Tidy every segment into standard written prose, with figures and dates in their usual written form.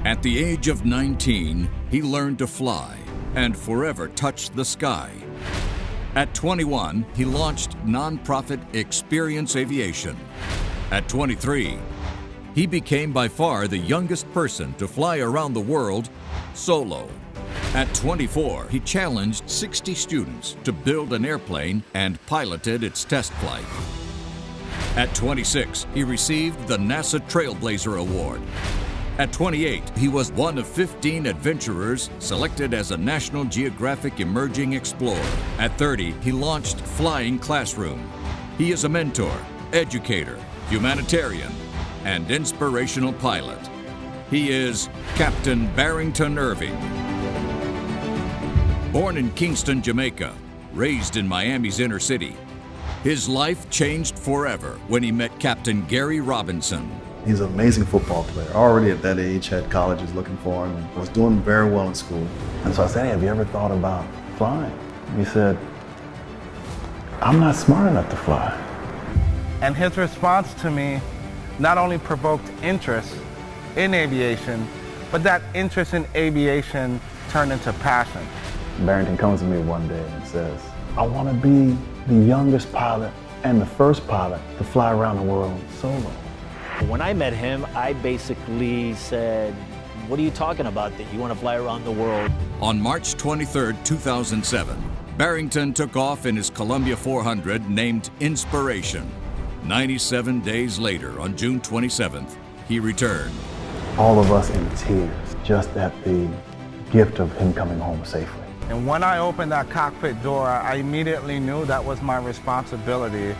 At the age of 19, he learned to fly and forever touched the sky. At 21, he launched nonprofit Experience Aviation. At 23, he became by far the youngest person to fly around the world solo. At 24, he challenged 60 students to build an airplane and piloted its test flight. At 26, he received the NASA Trailblazer Award. At 28, he was one of 15 adventurers selected as a National Geographic Emerging Explorer. At 30, he launched Flying Classroom. He is a mentor, educator, humanitarian, and inspirational pilot. He is Captain Barrington Irving. Born in Kingston, Jamaica, raised in Miami's inner city, his life changed forever when he met Captain Gary Robinson. He's an amazing football player. Already at that age, had colleges looking for him and was doing very well in school. And so I said, hey, have you ever thought about flying? He said, I'm not smart enough to fly. And his response to me not only provoked interest in aviation, but that interest in aviation turned into passion. Barrington comes to me one day and says, I want to be the youngest pilot and the first pilot to fly around the world solo. When I met him, I basically said, what are you talking about, that you want to fly around the world? On March 23, 2007, Barrington took off in his Columbia 400 named Inspiration. 97 days later, on June 27th, he returned. All of us in tears, just at the gift of him coming home safely. And when I opened that cockpit door, I immediately knew that was my responsibility,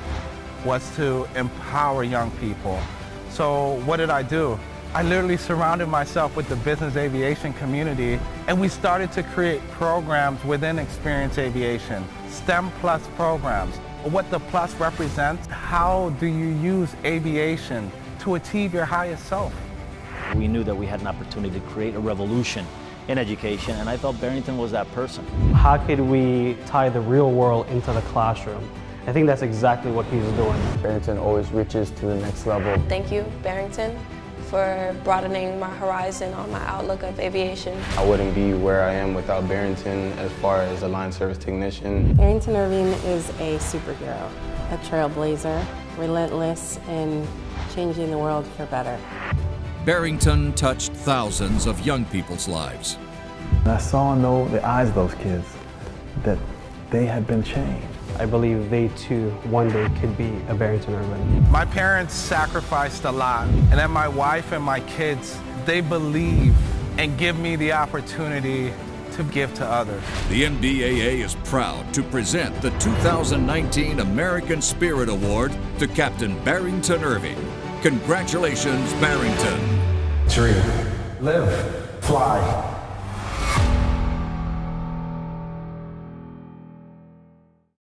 was to empower young people. So what did I do? I literally surrounded myself with the business aviation community, and we started to create programs within Experience Aviation, STEM Plus programs. What the plus represents, how do you use aviation to achieve your highest self? We knew that we had an opportunity to create a revolution in education, and I felt Barrington was that person. How could we tie the real world into the classroom? I think that's exactly what he's doing. Barrington always reaches to the next level. Thank you, Barrington, for broadening my horizon on my outlook of aviation. I wouldn't be where I am without Barrington as far as a line service technician. Barrington Irving is a superhero, a trailblazer, relentless in changing the world for better. Barrington touched thousands of young people's lives. And I saw in the eyes of those kids that they had been changed. I believe they too one day could be a Barrington Irving. My parents sacrificed a lot, and then my wife and my kids, they believe and give me the opportunity to give to others. The NBAA is proud to present the 2019 American Spirit Award to Captain Barrington Irving. Congratulations, Barrington. Dream, live, fly.